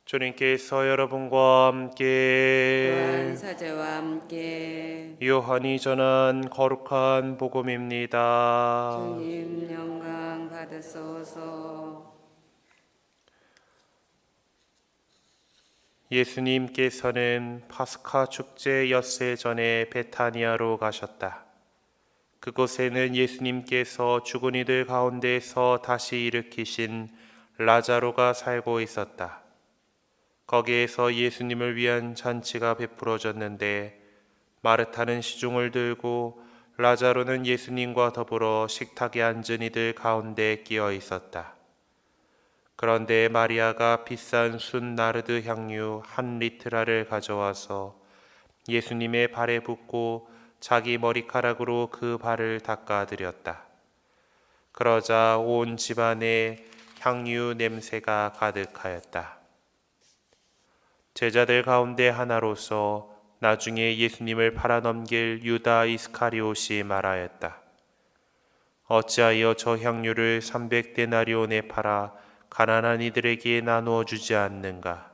주님께서 여러분과 함께 또한 사제와 함께 요한이 전한 거룩한 복음입니다. 주님 영광 받으소서. 예수님께서는 파스카 축제 엿새 전에 베타니아로 가셨다. 그곳에는 예수님께서 죽은 이들 가운데서 다시 일으키신 라자로가 살고 있었다. 거기에서 예수님을 위한 잔치가 베풀어졌는데 마르타는 시중을 들고 라자로는 예수님과 더불어 식탁에 앉은 이들 가운데 끼어 있었다. 그런데 마리아가 비싼 순 나르드 향유 1리트라를 가져와서 예수님의 발에 붓고 자기 머리카락으로 그 발을 닦아드렸다. 그러자 온 집안에 향유 냄새가 가득하였다. 제자들 가운데 하나로서 나중에 예수님을 팔아넘길 유다 이스카리옷이 말하였다. 어찌하여 저 향유를 300데나리온에 팔아 가난한 이들에게 나누어 주지 않는가?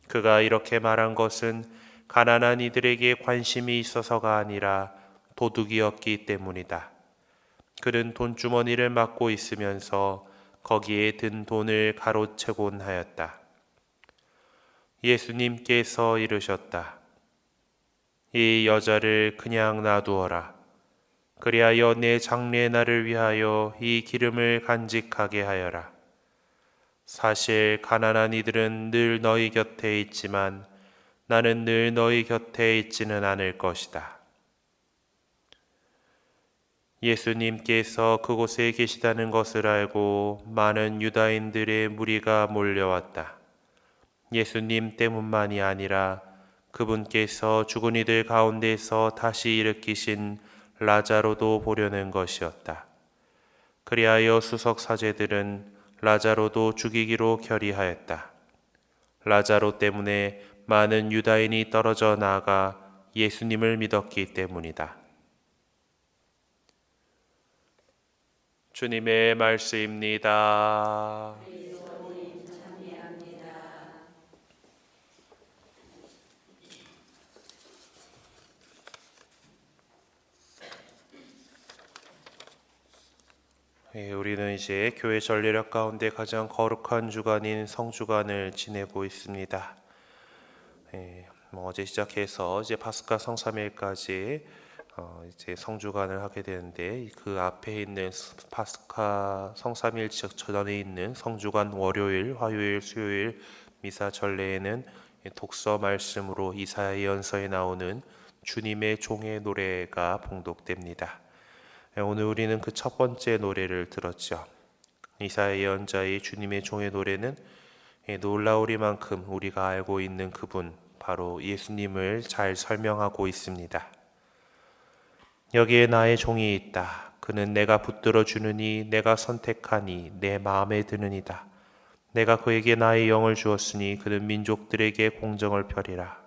그가 이렇게 말한 것은 가난한 이들에게 관심이 있어서가 아니라 도둑이었기 때문이다. 그는 돈주머니를 막고 있으면서 거기에 든 돈을 가로채곤 하였다. 예수님께서 이르셨다. 이 여자를 그냥 놔두어라. 그리하여 내 장례 날을 위하여 이 기름을 간직하게 하여라. 사실 가난한 이들은 늘 너희 곁에 있지만 나는 늘 너희 곁에 있지는 않을 것이다. 예수님께서 그곳에 계시다는 것을 알고 많은 유다인들의 무리가 몰려왔다. 예수님 때문만이 아니라 그분께서 죽은 이들 가운데서 다시 일으키신 라자로도 보려는 것이었다. 그리하여 수석 사제들은 라자로도 죽이기로 결의하였다. 라자로 때문에 많은 유다인이 떨어져 나아가 예수님을 믿었기 때문이다. 주님의 말씀입니다. 우리는 이제 교회 전례력 가운데 가장 거룩한 주간인 성주간을 지내고 있습니다. 어제 시작해서 이제 파스카 성삼일까지 이제 성주간을 하게 되는데 그 앞에 있는 파스카 성삼일 전에 있는 성주간 월요일, 화요일, 수요일 미사 전례에는 독서 말씀으로 이사야 예언서에 나오는 주님의 종의 노래가 봉독됩니다. 오늘 우리는 그 첫 번째 노래를 들었죠. 이사야 예언자의 주님의 종의 노래는 놀라우리만큼 우리가 알고 있는 그분, 바로 예수님을 잘 설명하고 있습니다. 여기에 나의 종이 있다. 그는 내가 붙들어 주느니 내가 선택하니 내 마음에 드느니다. 내가 그에게 나의 영을 주었으니 그는 민족들에게 공정을 펴리라.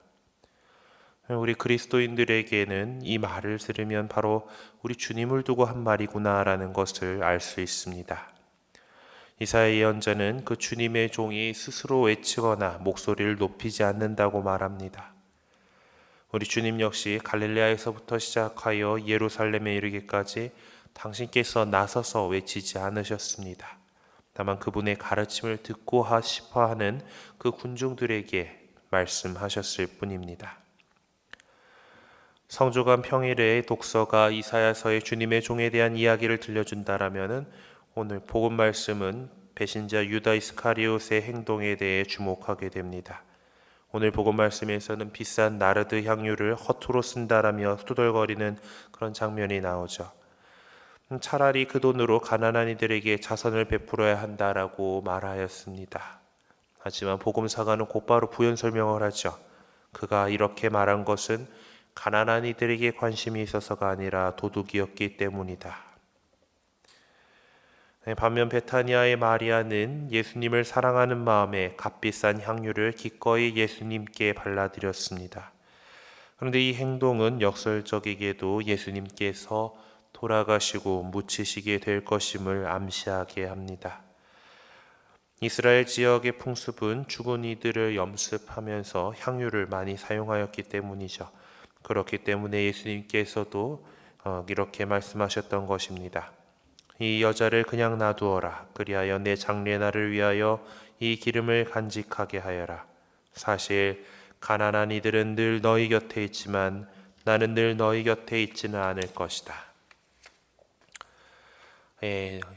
우리 그리스도인들에게는 이 말을 들으면 바로 우리 주님을 두고 한 말이구나라는 것을 알 수 있습니다. 이사야 예언자는 그 주님의 종이 스스로 외치거나 목소리를 높이지 않는다고 말합니다. 우리 주님 역시 갈릴레아에서부터 시작하여 예루살렘에 이르기까지 당신께서 나서서 외치지 않으셨습니다. 다만 그분의 가르침을 듣고 싶어 하는 그 군중들에게 말씀하셨을 뿐입니다. 성주간 평일에 독서가 이사야서의 주님의 종에 대한 이야기를 들려준다라면은 오늘 복음 말씀은 배신자 유다 이스카리옷의 행동에 대해 주목하게 됩니다. 오늘 복음 말씀에서는 비싼 나르드 향유를 허투루 쓴다라며 투덜거리는 그런 장면이 나오죠. 차라리 그 돈으로 가난한 이들에게 자선을 베풀어야 한다라고 말하였습니다. 하지만 복음사가는 곧바로 부연 설명을 하죠. 그가 이렇게 말한 것은 가난한 이들에게 관심이 있어서가 아니라 도둑이었기 때문이다. 반면 베타니아의 마리아는 예수님을 사랑하는 마음에 값비싼 향유를 기꺼이 예수님께 발라드렸습니다. 그런데 이 행동은 역설적이게도 예수님께서 돌아가시고 묻히시게 될 것임을 암시하게 합니다. 이스라엘 지역의 풍습은 죽은 이들을 염습하면서 향유를 많이 사용하였기 때문이죠. 그렇기 때문에 예수님께서도 이렇게 말씀하셨던 것입니다. 이 여자를 그냥 놔두어라. 그리하여 내 장례날을 위하여 이 기름을 간직하게 하여라. 사실 가난한 이들은 늘 너희 곁에 있지만 나는 늘 너희 곁에 있지는 않을 것이다.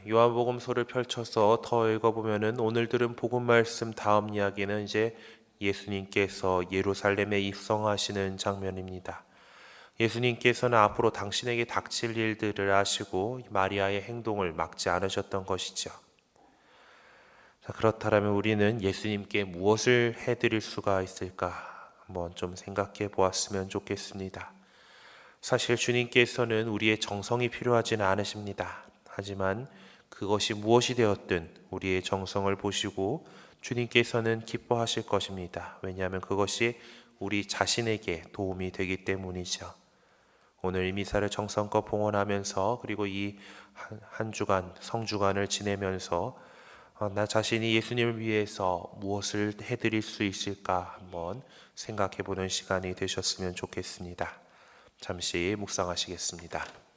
요한복음서를 펼쳐서 더 읽어보면은 오늘 들은 복음 말씀 다음 이야기는 이제 예수님께서 예루살렘에 입성하시는 장면입니다. 예수님께서는 앞으로 당신에게 닥칠 일들을 아시고 마리아의 행동을 막지 않으셨던 것이죠. 자, 그렇다면 우리는 예수님께 무엇을 해드릴 수가 있을까? 한번 좀 생각해 보았으면 좋겠습니다. 사실 주님께서는 우리의 정성이 필요하지는 않으십니다. 하지만 그것이 무엇이 되었든 우리의 정성을 보시고 주님께서는 기뻐하실 것입니다. 왜냐하면 그것이 우리 자신에게 도움이 되기 때문이죠. 오늘 이 미사를 정성껏 봉헌하면서 그리고 이 한 주간 성주간을 지내면서 나 자신이 예수님을 위해서 무엇을 해드릴 수 있을까 한번 생각해 보는 시간이 되셨으면 좋겠습니다. 잠시 묵상하시겠습니다.